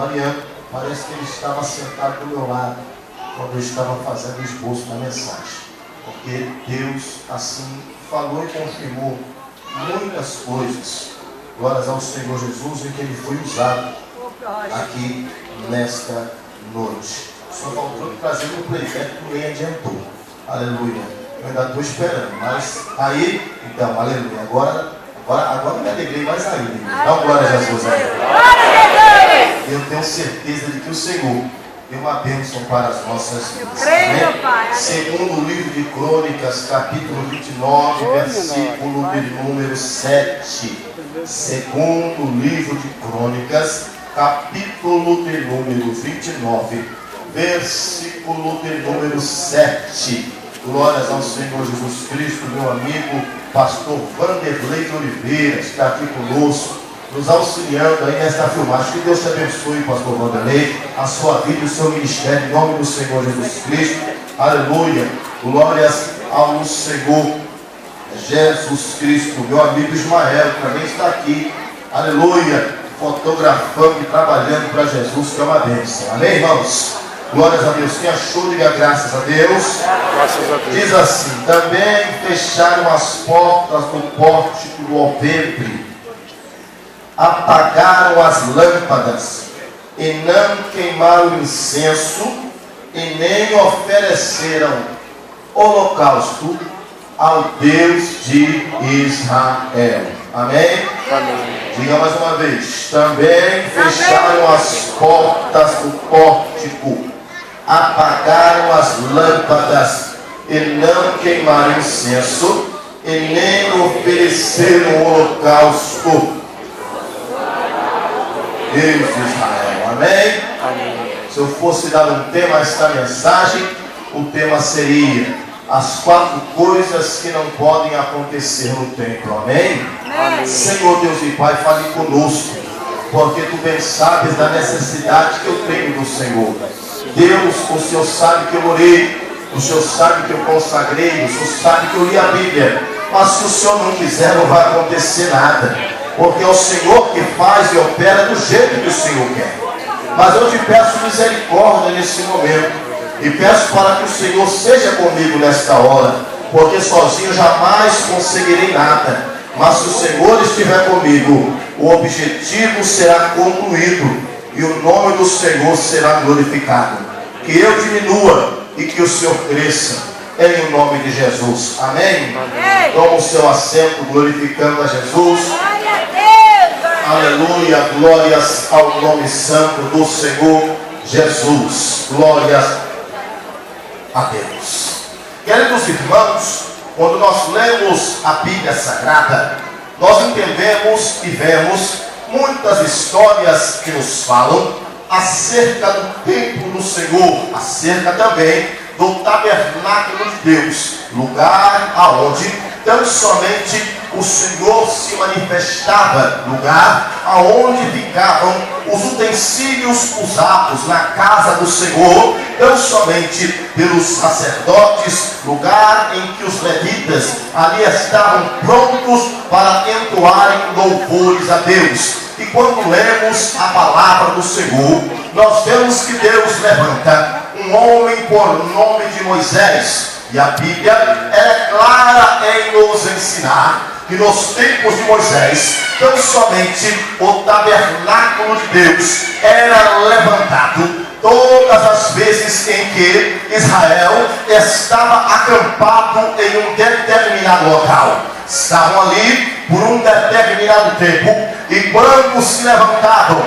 Mariano, parece que ele estava sentado do meu lado quando eu estava fazendo o esboço da mensagem. Porque Deus assim falou e confirmou muitas coisas. Glórias ao Senhor Jesus, em que Ele foi usado aqui nesta noite. Só faltou trazer o playback que nem adiantou. Aleluia. Eu ainda estou esperando, mas aí, então, aleluia. Agora me alegrei mais ainda. Dá uma glória a Jesus aí. Eu tenho certeza de que o Senhor deu uma bênção para as nossas vidas. Segundo o livro de Crônicas, capítulo 29, versículo de número 7. Segundo o livro de Crônicas, capítulo de número 29, versículo de número 7. Glórias ao Senhor Jesus Cristo, meu amigo pastor Vanderlei de Oliveira, está aqui conosco, nos auxiliando aí nesta filmagem. Que Deus te abençoe, pastor Vanderlei, a sua vida e o seu ministério, em nome do Senhor Jesus Cristo. Aleluia. Glórias ao Senhor Jesus Cristo. Meu amigo Ismael também está aqui. Aleluia. Fotografando e trabalhando para Jesus, que é uma bênção. Amém, irmãos? Glórias a Deus. Quem achou, diga graças a Deus. Graças a Deus. Diz assim: também fecharam as portas do pórtico do alpendre, apagaram as lâmpadas, e não queimaram incenso, e nem ofereceram holocausto ao Deus de Israel. Amém? Amém. Diga mais uma vez: também fecharam as portas do pórtico, apagaram as lâmpadas, e não queimaram incenso, e nem ofereceram holocausto. Deus de Israel. Amém? Amém. Se eu fosse dar um tema a esta mensagem, o tema seria as 4 coisas que não podem acontecer no templo. Amém? Amém. Senhor Deus e Pai, fale conosco, porque Tu bem sabes da necessidade que eu tenho do Senhor. Deus, o Senhor sabe que eu orei, o Senhor sabe que eu consagrei, o Senhor sabe que eu li a Bíblia, mas se o Senhor não quiser, não vai acontecer nada, porque é o Senhor que faz e opera do jeito que o Senhor quer. Mas eu te peço misericórdia nesse momento, e peço para que o Senhor seja comigo nesta hora, porque sozinho jamais conseguirei nada, mas se o Senhor estiver comigo, o objetivo será concluído, e o nome do Senhor será glorificado. Que eu diminua e que o Senhor cresça, em o nome de Jesus. Amém? Amém. Toma o seu assento, glorificando a Jesus. Glória a Deus. Aleluia, glórias ao nome santo do Senhor Jesus. Glórias a Deus. Queridos irmãos, quando nós lemos a Bíblia Sagrada, nós entendemos e vemos muitas histórias que nos falam acerca do templo do Senhor, acerca também do tabernáculo de Deus, lugar aonde tão somente o Senhor se manifestava, lugar aonde ficavam os utensílios usados na casa do Senhor, tão somente pelos sacerdotes, lugar em que os levitas ali estavam prontos para entoarem louvores a Deus. E quando lemos a palavra do Senhor, nós vemos que Deus levanta um homem por nome de Moisés. E a Bíblia é clara em nos ensinar que nos tempos de Moisés, tão somente o tabernáculo de Deus era levantado todas as vezes em que Israel estava acampado em um determinado local. Estavam ali por um determinado tempo, e quando se levantavam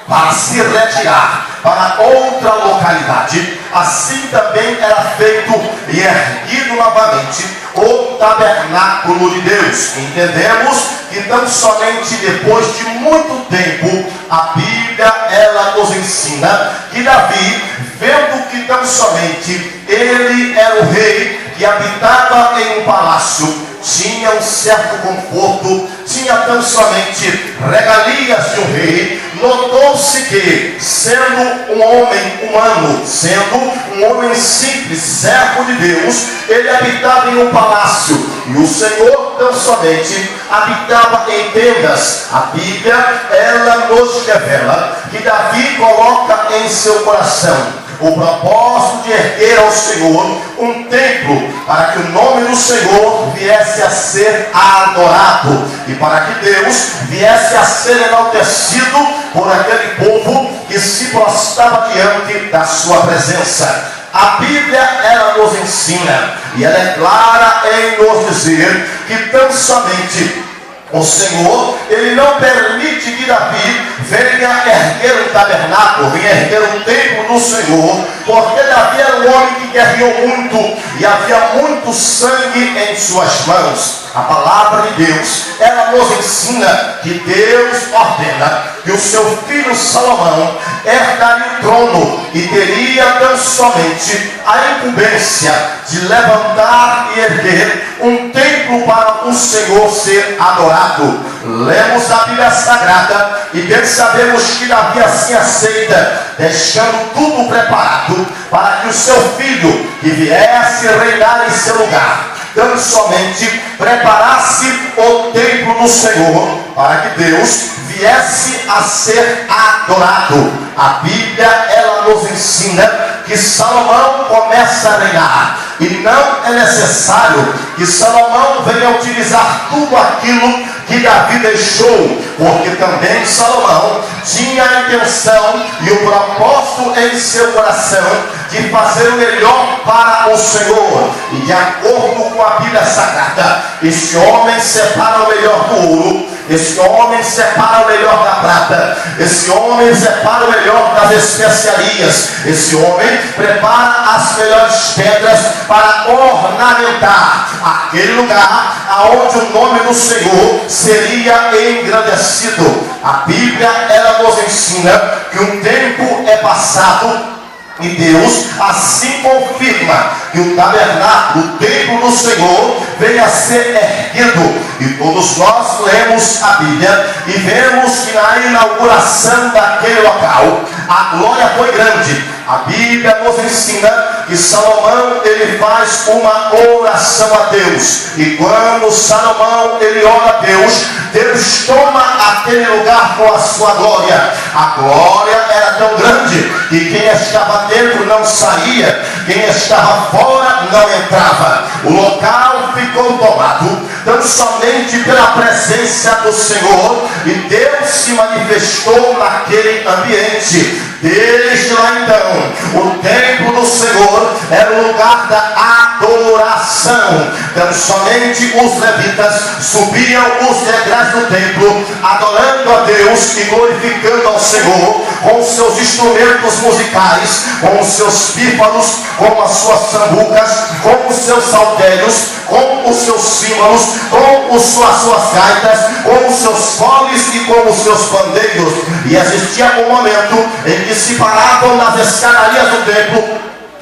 para se retirar para outra localidade, assim também era feito e erguido novamente o tabernáculo de Deus. Entendemos que tão somente depois de muito tempo, a Bíblia ela nos ensina que Davi, vendo que tão somente ele era o rei que habitava em um palácio, tinha um certo conforto, tinha tão somente regalias de um rei, notou-se que, sendo um homem humano, sendo um homem simples, servo de Deus, ele habitava em um palácio, e o Senhor tão somente habitava em tendas. A Bíblia, ela nos revela que Davi coloca em seu coração o propósito de erguer ao Senhor um templo, para que o nome do Senhor viesse a ser adorado, e para que Deus viesse a ser enaltecido por aquele povo que se prostrava diante da sua presença. A Bíblia, ela nos ensina, e ela é clara em nos dizer que tão somente o Senhor, ele não permite que Davi venha erguer um tabernáculo, venha erguer um templo do Senhor, porque Davi era um homem que guerreou muito, e havia muito sangue em suas mãos. A palavra de Deus, ela nos ensina que Deus ordena que o seu filho Salomão herdaria o trono, e teria tão somente a incumbência de levantar e erguer um templo para o Senhor ser adorado. Lemos a Bíblia Sagrada e bem sabemos que Davi assim aceita, deixando tudo preparado para que o seu filho, que viesse reinar em seu lugar, tão somente preparasse o templo do Senhor, para que Deus viesse a ser adorado. A Bíblia, ela nos ensina que Salomão começa a reinar, e não é necessário que Salomão venha utilizar tudo aquilo que Davi deixou, porque também Salomão tinha a intenção e o propósito em seu coração de fazer o melhor para o Senhor. E de acordo com a Bíblia Sagrada, esse homem separa o melhor do ouro, esse homem separa o melhor da prata, esse homem separa o melhor das especiarias, esse homem prepara as melhores pedras para ornamentar aquele lugar aonde o nome do Senhor seria engrandecido. A Bíblia, ela nos ensina que um tempo é passado, e Deus assim confirma que o tabernáculo, o templo do Senhor, venha a ser erguido. E todos nós lemos a Bíblia e vemos que na inauguração daquele local, a glória foi grande. A Bíblia nos ensina que Salomão, ele faz uma oração a Deus, e quando Salomão, ele ora a Deus, Deus toma aquele lugar com a sua glória. A glória era tão grande que quem estava dentro não saía, quem estava fora não entrava. O local ficou tomado tão somente pela presença do Senhor, e Deus se manifestou naquele ambiente. Desde lá então, o templo do Senhor era o lugar da adoração. Então somente os levitas subiam os degraus do templo, adorando a Deus e glorificando ao Senhor com os seus instrumentos musicais, com os seus pífanos, com as suas sambucas, com os seus saltérios, com os seus símbolos, com as suas gaitas, com os seus foles e com os seus pandeiros. E existia um momento em que se paravam nas escadarias do templo,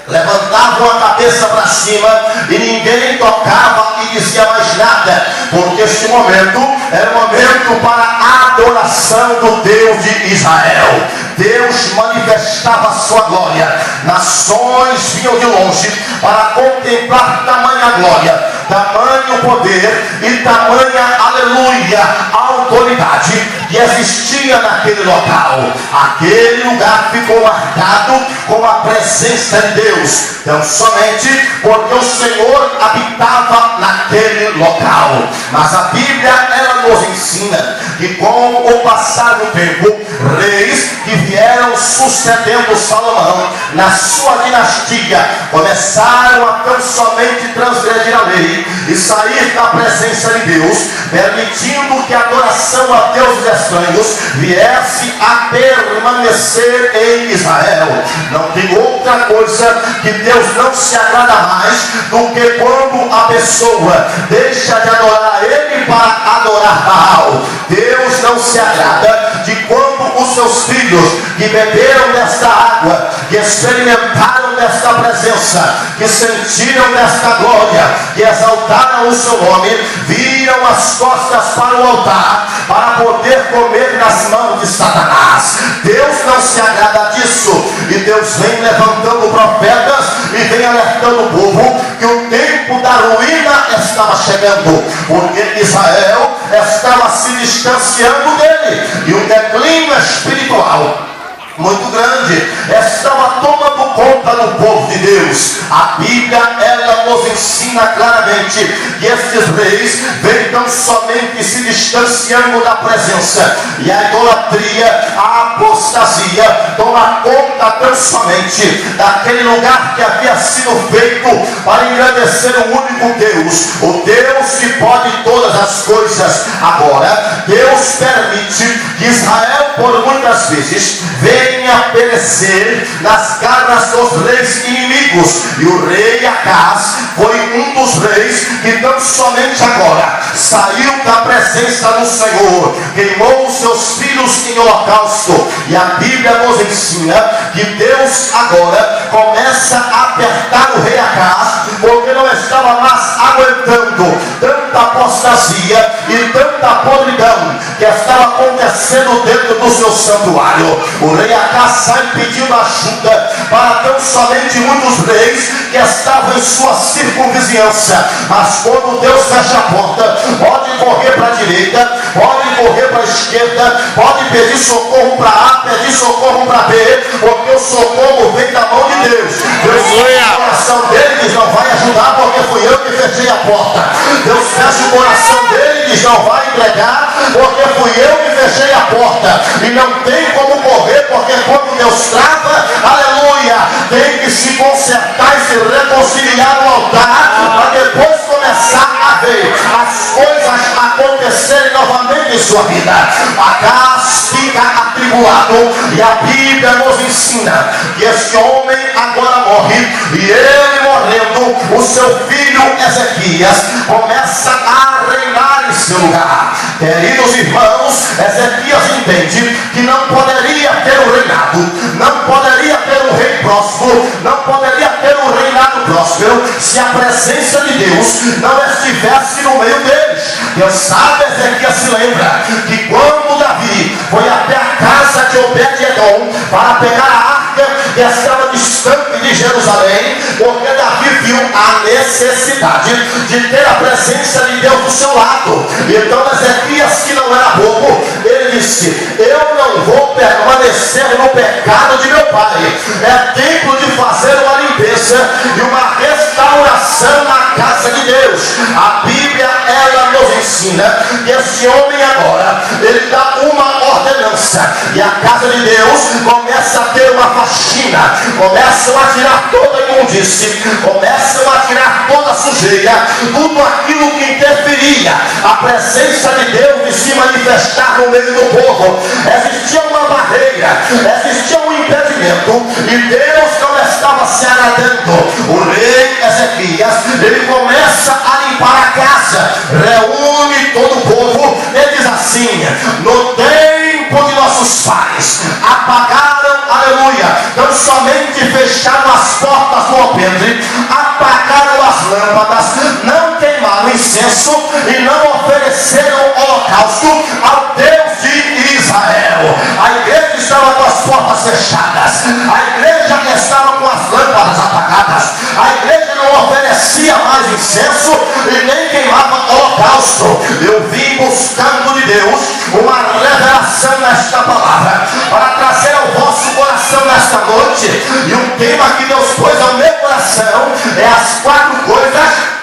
levantavam a cabeça para cima e ninguém tocava e dizia mais nada, porque este momento era um momento para a adoração do Deus de Israel. Deus manifestava a sua glória, nações vinham de longe para contemplar tamanha glória, tamanho poder e tamanha, aleluia, autoridade que existia naquele local. Aquele lugar ficou marcado com a presença de Deus, não somente porque o Senhor habitava naquele local, mas a Bíblia, ela nos ensina que com o passar do tempo, reis que vieram sucedendo Salomão na sua dinastia começaram a tão somente transgredir a lei e sair da presença de Deus, permitindo que a adoração a deuses estranhos viesse a permanecer em Israel. Não tem outra coisa que Deus não se agrada mais do que quando a pessoa deixa de adorar Ele para adorar Baal. Deus não se agrada de quando os seus filhos que beberam desta água que experimentaram desta presença, que sentiram desta glória, que exaltaram o seu nome, viram as costas para o altar, para poder comer nas mãos de Satanás. Deus não se agrada disso, e Deus vem levantando profetas e vem alertando o povo que o tempo da ruína estava chegando, porque Israel estava se distanciando dele, e o declínio espiritual muito grande estava tomando conta do povo de Deus. A Bíblia, ela nos ensina claramente que estes reis vêm tão somente se distanciando da presença, e a idolatria, a apostasia toma conta tão somente daquele lugar que havia sido feito para engrandecer o único Deus, o Deus que pode todas as coisas. Agora Deus permite que Israel por muitas vezes venha perecer nas garras dos reis inimigos, e o rei Acaz foi um dos reis que tão somente agora saiu da presença do Senhor, queimou os seus filhos em holocausto, e a Bíblia nos ensina que Deus agora começa a apertar o rei Acaz, porque não estava mais aguentando tanta apostasia e tanta podridão que estava acontecendo dentro do seu santuário. O rei Acaz sai pedindo ajuda para tão somente muitos reis que estavam em sua circunvizinhança, mas quando Deus fecha a porta, pode correr para a direita, pode correr para a esquerda, pode pedir socorro para A, pedir socorro para B, porque o socorro vem da mão de Deus. Deus fecha o coração dele e diz: não vai ajudar porque fui eu que fechei a porta. Deus fecha o coração dele e diz: não vai entregar porque fui eu que fechei a porta. E não tem como correr, porque quando Deus trava, aleluia, tem que se consertar e se reconciliar no altar, para depois começar a ver as coisas acontecerem novamente em sua vida. Acaz fica atribulado, e a Bíblia nos ensina que este homem agora morre, e ele morrendo, o seu filho Ezequias começa a reinar em seu lugar. Queridos irmãos, Ezequias entende que não poderia ter um reinado, não poderia ter um rei próspero, não poderia ter um reinado próspero se a presença de Deus não estivesse no meio deles. Deus sabe, Ezequias se lembra que quando Davi foi até a casa de Obed-edom para pegar a arca que estava distante de Jerusalém, porque Davi viu a necessidade de ter a presença de Deus do seu lado. Então Ezequias, que não era bobo, ele disse: eu não vou permanecer no pecado de meu pai. É tempo de fazer uma limpeza e uma restauração na casa de Deus. A Bíblia, ela nos ensina que esse homem agora, ele dá uma ordenança, e a casa de Deus começa a ter uma faxina, começam a tirar toda a imundície, começam a tirar toda a sujeira, tudo aquilo que interferia a presença de Deus de se manifestar no meio do povo. Existia uma barreira, existia um impedimento, e Deus não estava se agradando. O rei Ezequias, ele começa a limpar a casa, reúne todo o povo e diz assim: no tempo de nossos pais apagaram, aleluia, não somente fecharam as portas do alpendre, apagaram as lâmpadas, não queimaram incenso e não ofereceram holocausto ao Deus de Israel. A igreja estava com as portas fechadas, a igreja estava com as lâmpadas apagadas, a igreja não oferecia mais incenso e nem queimava holocausto. Eu vim buscando de Deus uma revelação nesta palavra, para trazer ao vosso coração nesta noite, e o tema que Deus pôs ao meu coração é as 4 coisas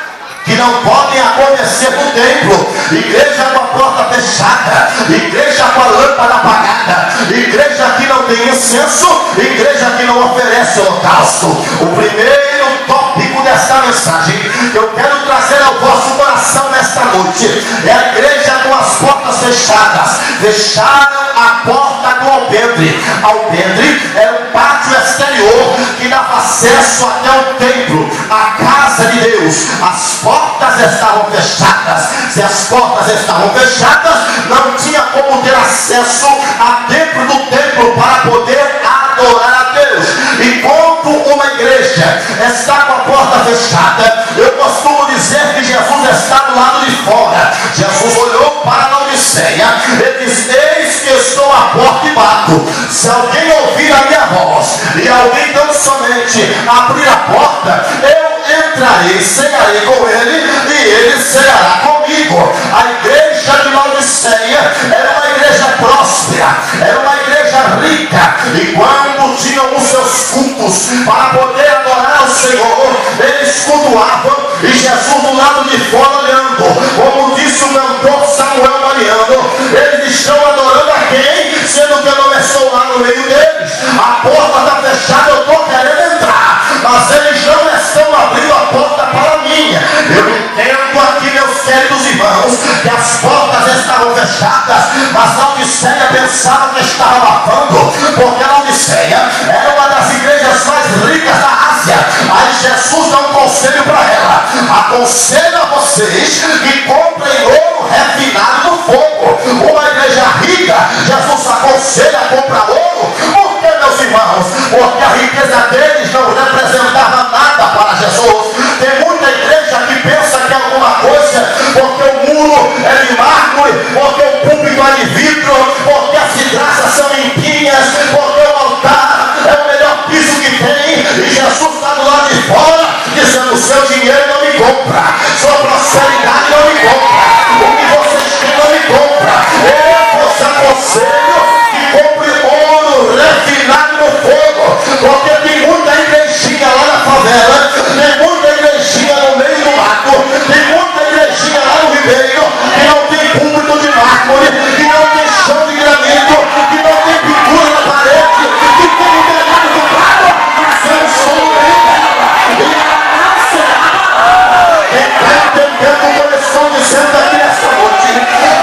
que não podem acontecer no templo: igreja com a porta fechada, igreja com a lâmpada apagada, igreja que não tem incenso, igreja que não oferece holocausto. O primeiro tópico desta mensagem que eu quero trazer ao vosso coração nesta noite é a igreja com as portas fechadas. Fecharam a porta do alpendre. Alpendre era um pátio exterior que dava acesso até o templo, a casa de Deus. As portas estavam fechadas. Se as portas estavam fechadas, não tinha como ter acesso a dentro do templo para poder adorar a Deus. E fechada. Eu costumo dizer que Jesus está do lado de fora. Jesus olhou para Laodiceia, ele disse: eis que estou à porta e bato. Se alguém ouvir a minha voz e alguém tão somente abrir a porta, eu entrarei, cearei com ele e ele ceará comigo. A igreja de Laodiceia era uma igreja próspera, era uma igreja rica, e quando tinham os seus cultos para poder adorar o Senhor, eles cultuavam, e Jesus do lado de fora olhando, como disse o cantor Samuel Mariano: eles estão adorando a quem? Sendo que eu não estou lá no meio deles. A porta está fechada, eu estou querendo entrar, mas eles não estão abrindo a porta para mim. Eu entendo aqui, meus queridos irmãos, que as portas estavam fechadas, mas Laodiceia pensava que estava lavando, porque Laodiceia era uma das igrejas mais ricas da Ásia. Aí Jesus dá um conselho para ela: aconselho a vocês que comprem ouro refinado no fogo. Uma igreja rica, Jesus aconselha a comprar ouro. Por que, meus irmãos? Porque a riqueza deles não representava nada para Jesus. Tem muita igreja que pensa que é alguma coisa, porque o muro é de mármore, porque o púlpito é de vidro, porque as vidraças são limpinhas, porque o altar é o melhor piso que tem. E Jesus está do lado de fora dizendo: seu dinheiro não me compra, sua prosperidade não me compra, o que vocês têm não me compra. Eu vos aconselho que compre ouro refinado no fogo, porque tem muita igrejinha lá na favela, tem muita igrejinha no meio do mato, tem muita igrejinha lá no Ribeiro, que não tem púlpito de mármore, que não tem chão de granito, que não tem pintura na parede, que tem um telhado do lado, mas eu sou o rei. Quem está entendendo o que eu estou dizendo aqui nesta noite,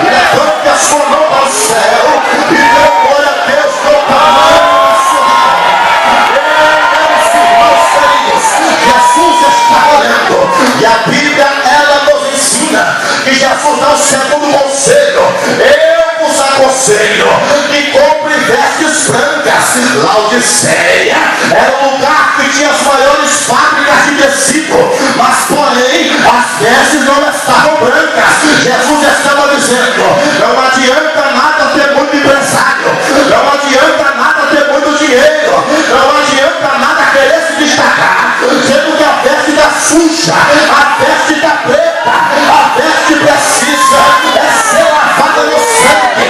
levante a sua mão para o céu e dê glória a Deus com tamanho na sua vida. Meus irmãos queridos, Jesus está olhando, e a Bíblia ela nos ensina que Jesus dá o segundo conselho: eu vos aconselho que compre vestes brancas. Laodiceia era um lugar que tinha as maiores fábricas de tecido, mas porém as vestes não estavam brancas. Jesus estava dizendo: não adianta nada ter muito empresário, não adianta nada ter muito dinheiro, não adianta nada querer se destacar, sendo que a veste está suja, a veste está preta, a veste precisa ser lavada no sangue.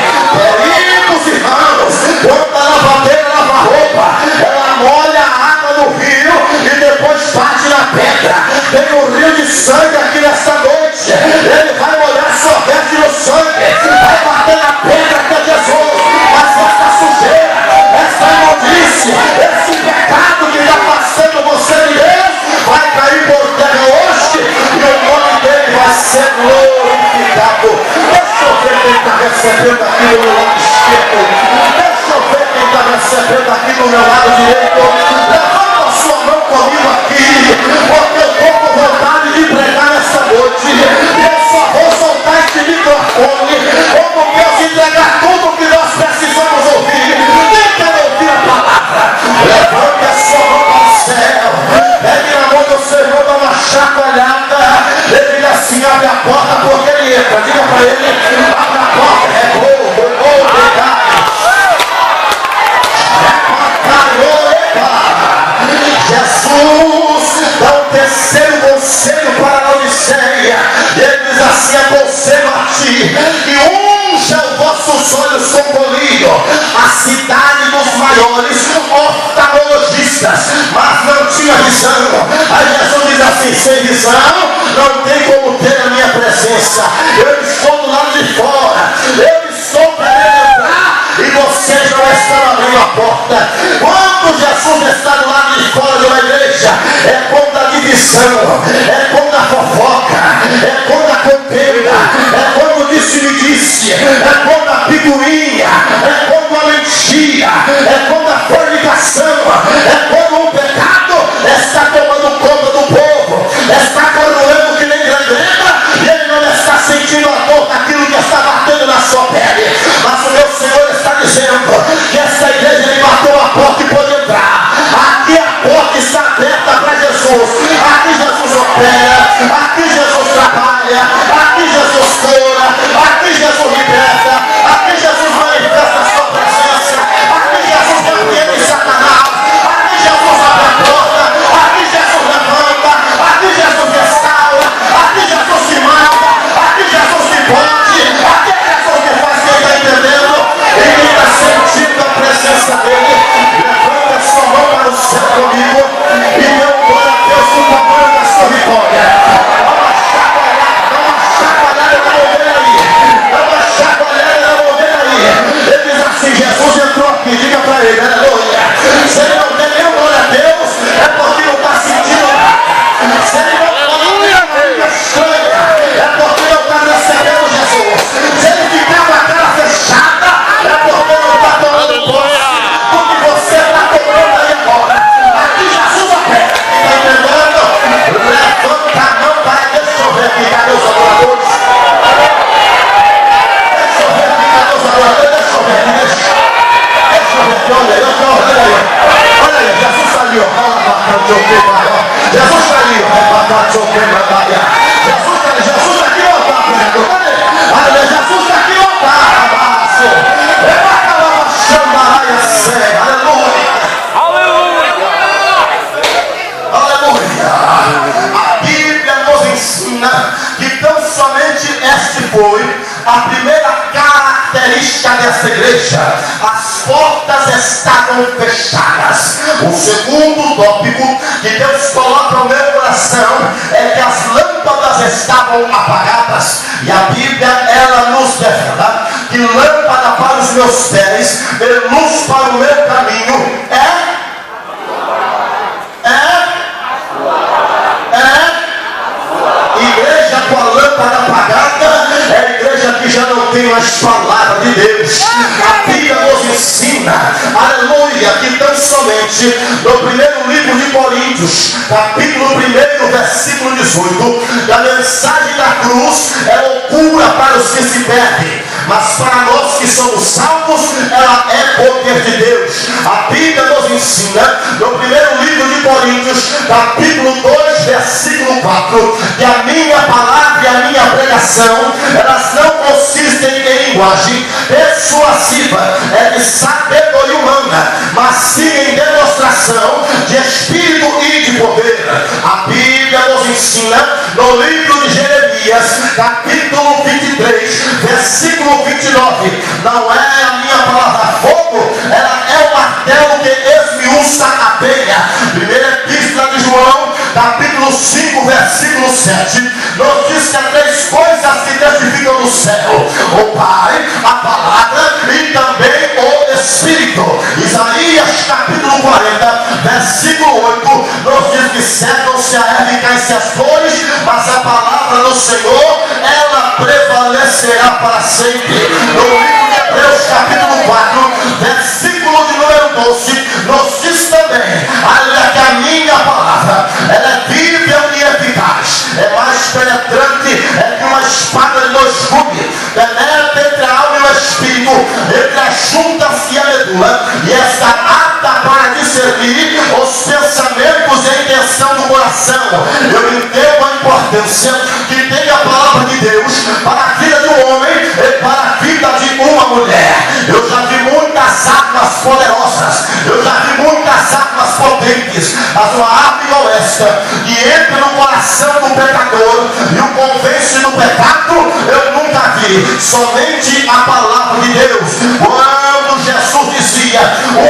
Queridos irmãos, quando a lavadeira lava a roupa, ela molha a água no rio e depois bate na pedra. Tem um rio de sangue aqui nesta noite, ele vai molhar sua veste no sangue, vai bater na pedra que é Jesus. Mas essa sujeira, essa imundície, esse pecado que está passando você de Deus, vai cair por terra hoje, e o nome dele vai ser glorificado. Deixa eu ver quem está recebendo aqui do meu lado esquerdo, deixa eu ver quem está recebendo aqui do meu lado direito. Levanta a sua mão comigo aqui, porque eu estou com vontade de pregar nessa noite, e eu só vou soltar esse microfone como Deus entregar tudo que nós precisamos ouvir. Quem quer ouvir a palavra? Levante a sua mão para o céu, pegue na mão do seu irmão, dá uma chacoalhada, ele diga assim: abre a porta, porque ele entra. Diga para ele: abre a porta, é gol, obrigado. Jesus dá um terceiro conselho para Laodiceia. Ele diz assim: aconselho a ti que unja os vossos olhos com colírio. A cidade dos maiores oftalmologistas, mas não tinha visão. Aí Jesus diz assim: sem visão não tem como ter a minha presença. Eu estou do lado de fora, eu estou querendo entrar e vocês não estão abrindo a porta. Quando Jesus está do lado de fora de uma igreja, é quando a divisão, é quando a fofoca, é quando a contenda, é quando o disse-me-disse, é quando a picuinha, é quando a mentira, é quando a fornicação, é quando o pecado está tomando conta do povo, está corroendo que nem gangrena, e ele não está sentindo a dor daquilo que está batendo na sua pele. Mas o meu Senhor está dizendo que essa igreja ele bateu a porta e pode entrar. Aqui a porta está aberta para Jesus. Aqui Jesus desta igreja, as portas estavam fechadas. O segundo tópico que Deus coloca no meu coração é que as lâmpadas estavam apagadas. E a Bíblia, ela nos revela que lâmpada para os meus pés e luz para o meu caminho igreja com a lâmpada apagada é a igreja que já não tem mais palavra de Deus. A Bíblia nos ensina, aleluia, que tão somente no primeiro livro de Coríntios, capítulo 1, versículo 18, que a mensagem da cruz é loucura para os que se perdem, mas para nós que somos salvos, ela é poder de Deus. A Bíblia nos ensina, no primeiro livro de Coríntios, capítulo 2, versículo 4, que a minha palavra e a minha pregação, elas não consistem em linguagem persuasiva, é de sabedoria humana, mas sim em demonstração de espírito e de poder. A Bíblia nos ensina, no livro de Jeremias, capítulo 23, versículo 29, não é a minha palavra fogo, ela é o martelo que esmiuça a penha. Primeira epístola de João, capítulo 5, versículo 7, nos diz que há três coisas que testificam no céu: o Pai, a palavra e também o Espírito. Isaías capítulo 40, versículo 8, nos diz que secam-se a erva e caem-se as flores, mas a palavra do Senhor, ela prevalecerá para sempre. No livro de Hebreus capítulo 4, versículo de número 12, nos diz também, olha, que a minha palavra, ela é viva e eficaz, é mais penetrante, é que uma espada de dois gumes, penetra entre a alma e o espírito, entre as juntas e a medula, e está apta para discernir os pensamentos e a intenção do coração. Eu entendo a importância que tem a palavra de Deus para a vida de um homem e para a vida de uma mulher. Eu já vi muitas armas poderosas, eu já vi muitas armas potentes, mas uma arma igual esta, que entra no coração do pecador e o convence do pecado, eu nunca vi. Somente a palavra de Deus. Quando Jesus dizia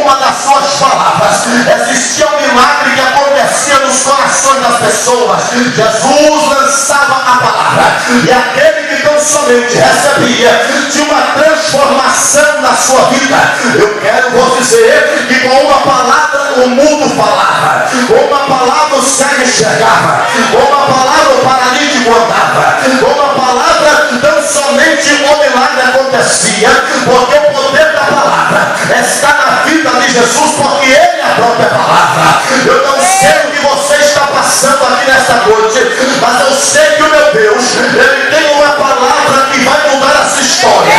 uma das suas palavras, existia um milagre que acontecia nos corações das pessoas. Jesus lançava a palavra, e aquele que tão somente recebia tinha uma transformação na sua vida. Eu quero vos dizer que com uma palavra o mundo falava, com uma palavra o cego enxergava, com uma palavra o paralítico andava, com uma palavra tão somente o milagre acontecia, porque o poder da palavra está na vida de Jesus, porque Ele é a própria palavra. Eu não sei o que você está passando aqui nesta noite, mas eu sei que o meu Deus, Ele tem uma palavra que vai mudar essa história.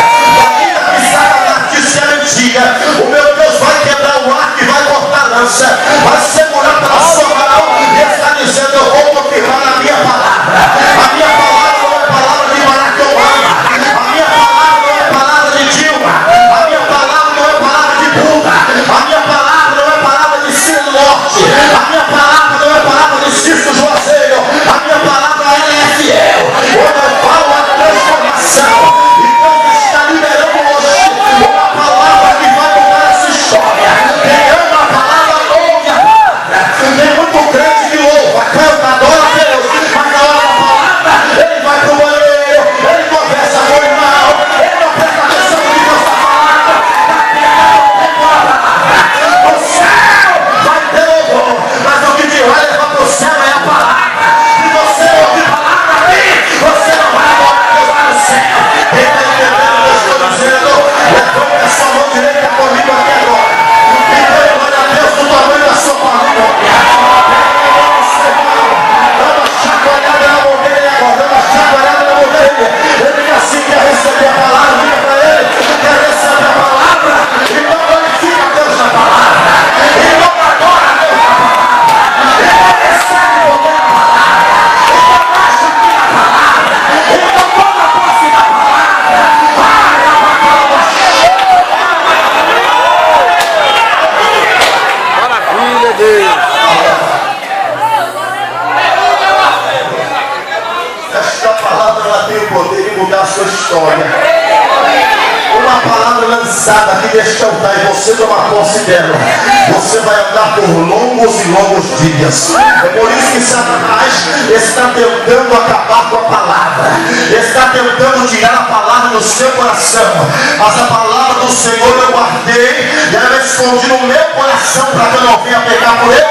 Ainda que saia da notícia antiga, o meu Deus vai quebrar o arco e vai cortar a lança, vai segurar pela sua mão e está dizendo: eu vou confirmar a minha palavra. A minha palavra não é palavra de Barack Obama, a minha palavra não é palavra de Dilma, a minha palavra não é palavra de Buda, a minha palavra não é palavra de Ciro Norte, a minha palavra não é palavra de Cício Juazeiro, a minha palavra ela é fiel. Quando eu falo a transformação, e Deus está liberando hoje uma palavra que vai mudar lançada aqui deste altar e você tomar posse dela, você vai andar por longos e longos dias. É por isso que Satanás está tentando acabar com a palavra, está tentando tirar a palavra do seu coração, mas a palavra do Senhor eu guardei e ela me escondi no meu coração para que eu não venha pecar por ele,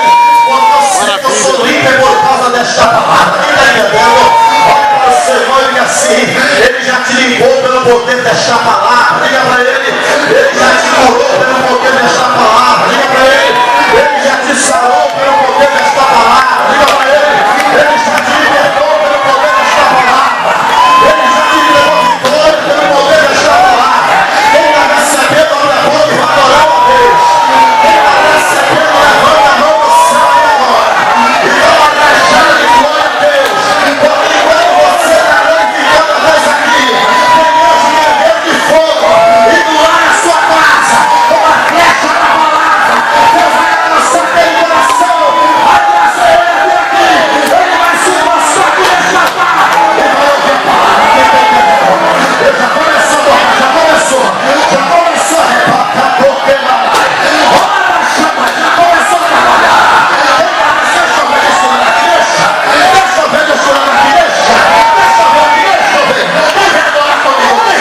porque eu sei que eu sou livre por causa desta palavra. Quem está entendendo? Olha para o Senhor e diga assim: ele já te limpou pelo poder desta palavra. Diga para ele já te curou pelo poder desta palavra. Diga para ele já te sarou pelo poder desta palavra. Diga para ele já te libertou pelo poder desta palavra. Ele já te liberou vitória pelo poder desta palavra. Quem está recebendo, abre a boca e vai adorar a Deus. Quem está recebendo, levanta a mão no céu e agora. E dá uma rajada de glória a Deus. Porque enquanto você está glorificando a Deus aqui, tem Deus guerreiro de fogo indo lá na sua casa, com a flecha da palavra. Deus vai alcançar aquele coração, vai trazer ele aqui, ele vai se mostrar com esta palavra. E vai ouvir a palavra. Quem está entendendo? Ele já começou a tocar, já começou a rebatar, porque lá vai. Ora, chama, já começou a trabalhar. Deixa eu ver ele chorando aqui, deixa eu ver ele chorando aqui, deixa eu ver aqui, deixa eu ver. Vem adorar comigo, vem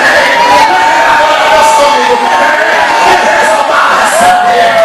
adorar Deus comigo, vem exaltar, recebe ele.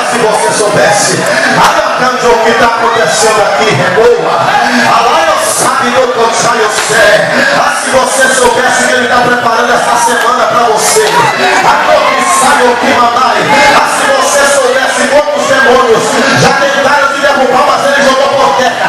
Se você soubesse, Aracanja, o que está acontecendo aqui, reboa. Alaio sabe do que eu sei. Se você soubesse que ele está preparando essa semana para você, a sabe o que mandai. Se você soubesse quantos demônios já tentaram te derrubar, mas ele jogou por terra.